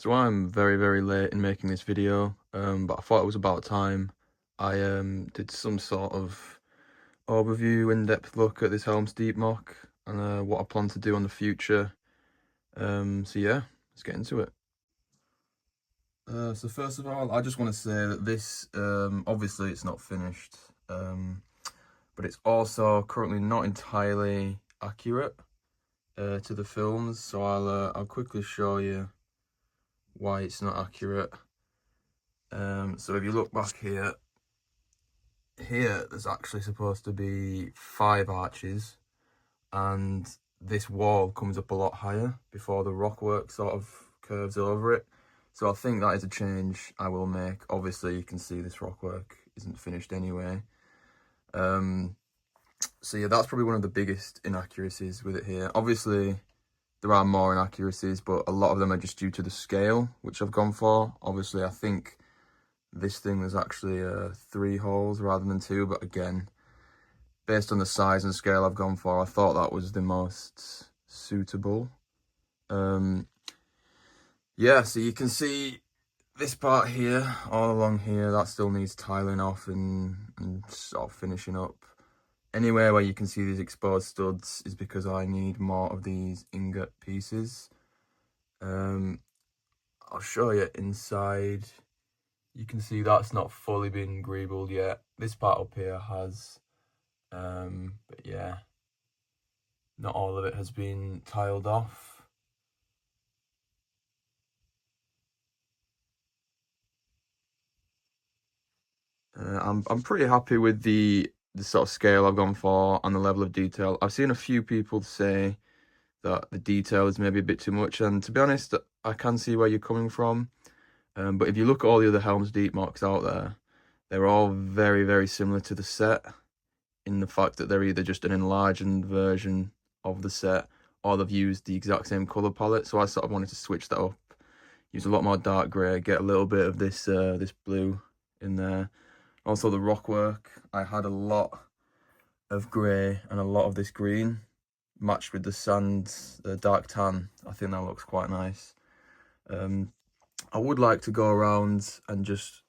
So I'm very late in making this video, but I thought it was about time I did some sort of overview, in-depth look at this Helm's Deep MOC and what I plan to do in the future. So yeah, let's get into it. So first of all, I just want to say that this, obviously it's not finished, but it's also currently not entirely accurate to the films. So I'll quickly show you why it's not accurate. So if you look back here there's actually supposed to be 5 arches, and this wall comes up a lot higher before the rockwork sort of curves over it. So I think that is a change I will make. Obviously you can see this rockwork isn't finished anyway. So yeah, that's probably one of the biggest inaccuracies with it here. Obviously there are more inaccuracies, but a lot of them are just due to the scale which I've gone for. Obviously I think this thing was actually 3 holes rather than 2, but again, based on the size and scale I've gone for, I thought that was the most suitable. Yeah, so you can see this part here, all along here, that still needs tiling off and sort of finishing up. Anywhere where you can see these exposed studs is because I need more of these ingot pieces. I'll show you inside. You can see that's not fully been greebled yet. This part up here has, but yeah, not all of it has been tiled off. I'm pretty happy with the sort of scale I've gone for and the level of detail. I've seen a few people say that the detail is maybe a bit too much, and to be honest, I can see where you're coming from. But if you look at all the other Helm's Deep MOCs out there, they're all very similar to the set, in the fact that they're either just an enlarged version of the set, or they've used the exact same color palette. So I sort of wanted to switch that up, use a lot more dark gray, get a little bit of this this blue in there. Also the rockwork, I had a lot of grey and a lot of this green matched with the sand, the dark tan. I think that looks quite nice. I would like to go around and just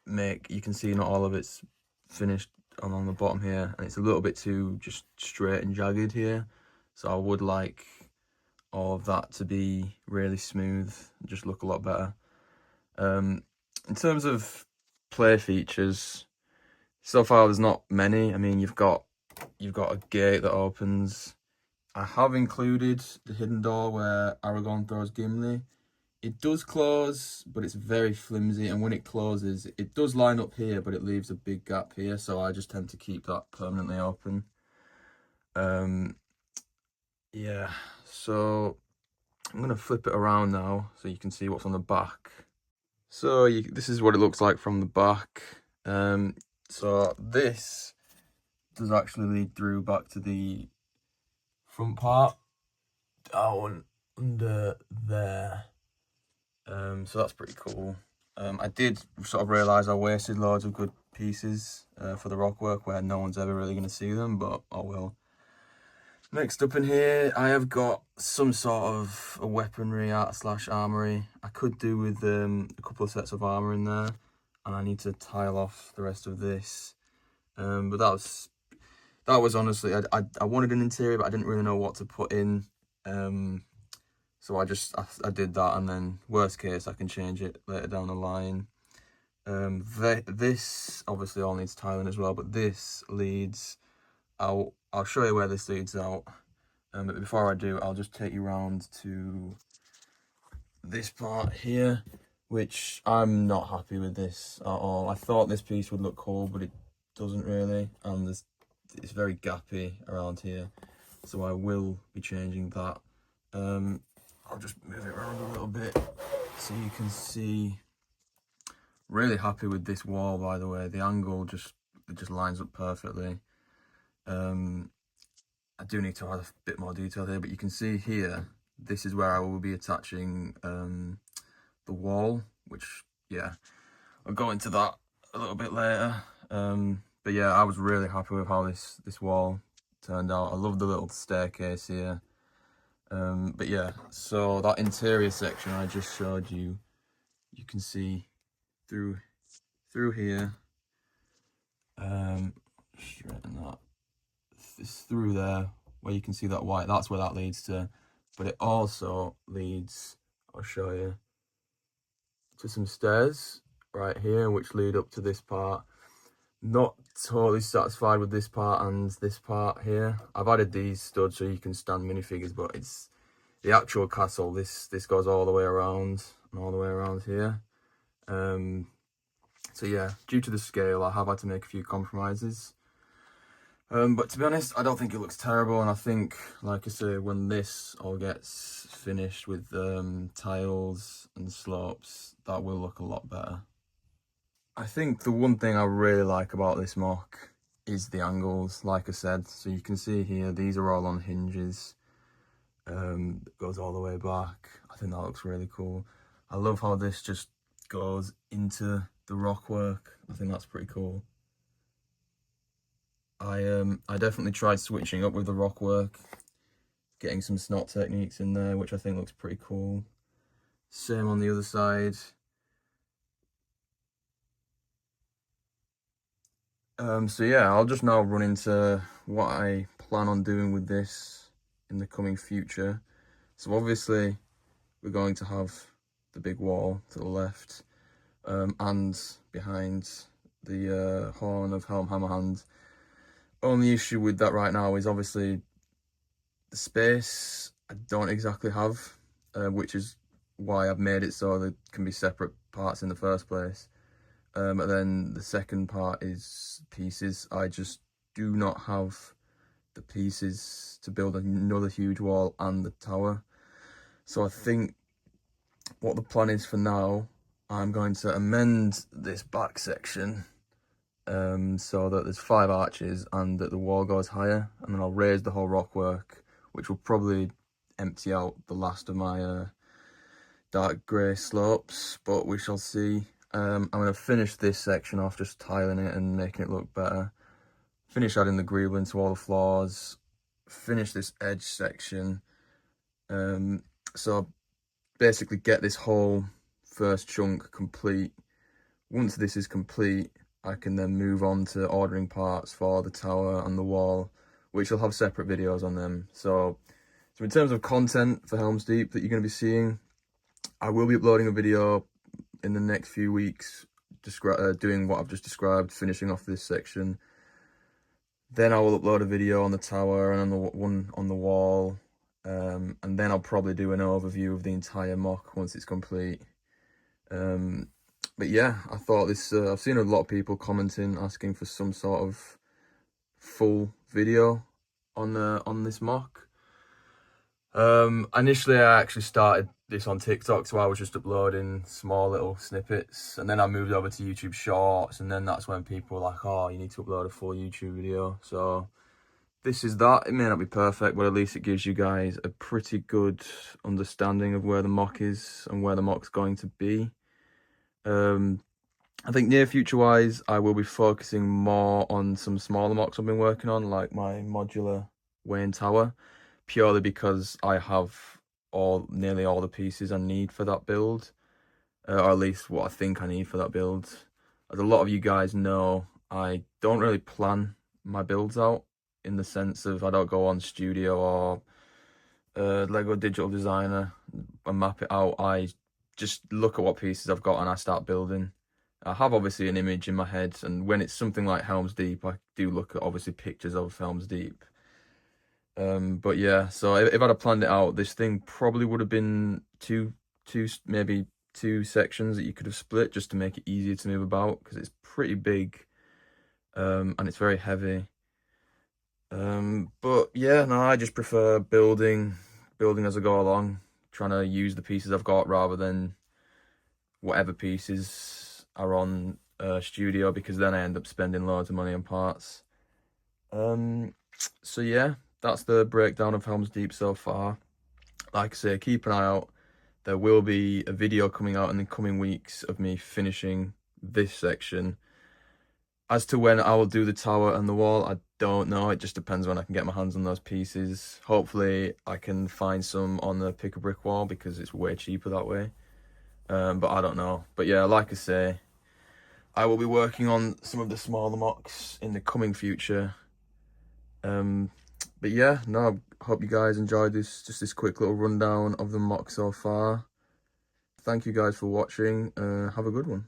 make, you can see not all of it's finished along the bottom here, and it's a little bit too just straight and jagged here. So I would like all of that to be really smooth and just look a lot better. In terms of play features, so far there's not many. I mean, you've got a gate that opens. I have included the hidden door where Aragorn throws Gimli. It does close, but it's very flimsy, and when it closes, it does line up here, but it leaves a big gap here, so I just tend to keep that permanently open. Yeah, so I'm going to flip it around now so you can see what's on the back. So this is what it looks like from the back. So this does actually lead through back to the front part, down under there. So that's pretty cool. I did sort of realise I wasted loads of good pieces for the rockwork where no one's ever really going to see them, but oh well. Next up in here, I have got some sort of a weaponry / armoury. I could do with a couple of sets of armour in there, and I need to tile off the rest of this. But that was honestly, I wanted an interior, but I didn't really know what to put in. So I did that, and then worst case I can change it later down the line. This obviously all needs tiling as well, but this leads out. I'll show you where this leads out, but before I do, I'll just take you around to this part here, which I'm not happy with this at all. I thought this piece would look cool, but it doesn't really, and it's very gappy around here, so I will be changing that. I'll just move it around a little bit so you can see. Really happy with this wall, by the way. The angle just lines up perfectly. I do need to add a bit more detail here, but you can see here, this is where I will be attaching the wall, which, yeah, I'll go into that a little bit later. But yeah, I was really happy with how this wall turned out. I love the little staircase here. But yeah, so that interior section I just showed you, you can see through here. Straighten that. It's through there where you can see that white. That's where that leads to. But it also leads, I'll show you, to some stairs right here, which lead up to this part. Not totally satisfied with this part and this part here. I've added these studs so you can stand minifigures, but it's the actual castle. This goes all the way around and all the way around here. So yeah, due to the scale, I have had to make a few compromises. But to be honest, I don't think it looks terrible, and I think, like I say, when this all gets finished with tiles and slopes, that will look a lot better. I think the one thing I really like about this MOC is the angles, like I said. So you can see here, these are all on hinges. It goes all the way back. I think that looks really cool. I love how this just goes into the rockwork. I think that's pretty cool. I definitely tried switching up with the rockwork, getting some snot techniques in there, which I think looks pretty cool. Same on the other side. So yeah, I'll just now run into what I plan on doing with this in the coming future. So obviously we're going to have the big wall to the left, and behind the horn of Helm Hammerhand. Only issue with that right now is obviously the space I don't exactly have, which is why I've made it so there can be separate parts in the first place. But then the second part is pieces. I just do not have the pieces to build another huge wall and the tower. So I think what the plan is for now, I'm going to amend this back section so that there's 5 arches and that the wall goes higher, and then I'll raise the whole rockwork, which will probably empty out the last of my dark grey slopes, but we shall see. I'm going to finish this section off, just tiling it and making it look better. Finish adding the greebling to all the floors. Finish this edge section. So basically get this whole first chunk complete. Once this is complete, I can then move on to ordering parts for the tower and the wall, which will have separate videos on them. So in terms of content for Helm's Deep that you're going to be seeing, I will be uploading a video in the next few weeks, doing what I've just described, finishing off this section. Then I will upload a video on the tower and on the one on the wall, and then I'll probably do an overview of the entire MOC once it's complete. But yeah, I thought this, I've seen a lot of people commenting, asking for some sort of full video on this MOC. Initially I actually started this on TikTok, so I was just uploading small little snippets, and then I moved over to YouTube Shorts, and then that's when people were like, oh, you need to upload a full YouTube video. So this is that. It may not be perfect, but at least it gives you guys a pretty good understanding of where the MOC is and where the MOC's going to be. I think near future wise, I will be focusing more on some smaller MOCs I've been working on, like my modular Wayne Tower, purely because I have nearly all the pieces I need for that build, or at least what I think I need for that build. As a lot of you guys know, I don't really plan my builds out, in the sense of I don't go on Studio or Lego Digital Designer and map it out. I just look at what pieces I've got and I start building. I have obviously an image in my head, and when it's something like Helm's Deep, I do look at obviously pictures of Helm's Deep. But yeah, so if I'd have planned it out, this thing probably would have been maybe two sections that you could have split, just to make it easier to move about, because it's pretty big, and it's very heavy. But yeah, no, I just prefer building as I go along, trying to use the pieces I've got rather than whatever pieces are on Studio, because then I end up spending loads of money on parts. So yeah, that's the breakdown of Helm's Deep so far. Like I say, keep an eye out. There will be a video coming out in the coming weeks of me finishing this section. As to when I will do the tower and the wall, I don't know. It just depends when I can get my hands on those pieces. Hopefully I can find some on the Pick a Brick wall because it's way cheaper that way. But I don't know. But yeah, like I say, I will be working on some of the smaller MOCs in the coming future. But yeah, no, I hope you guys enjoyed this quick little rundown of the MOC so far. Thank you guys for watching. Have a good one.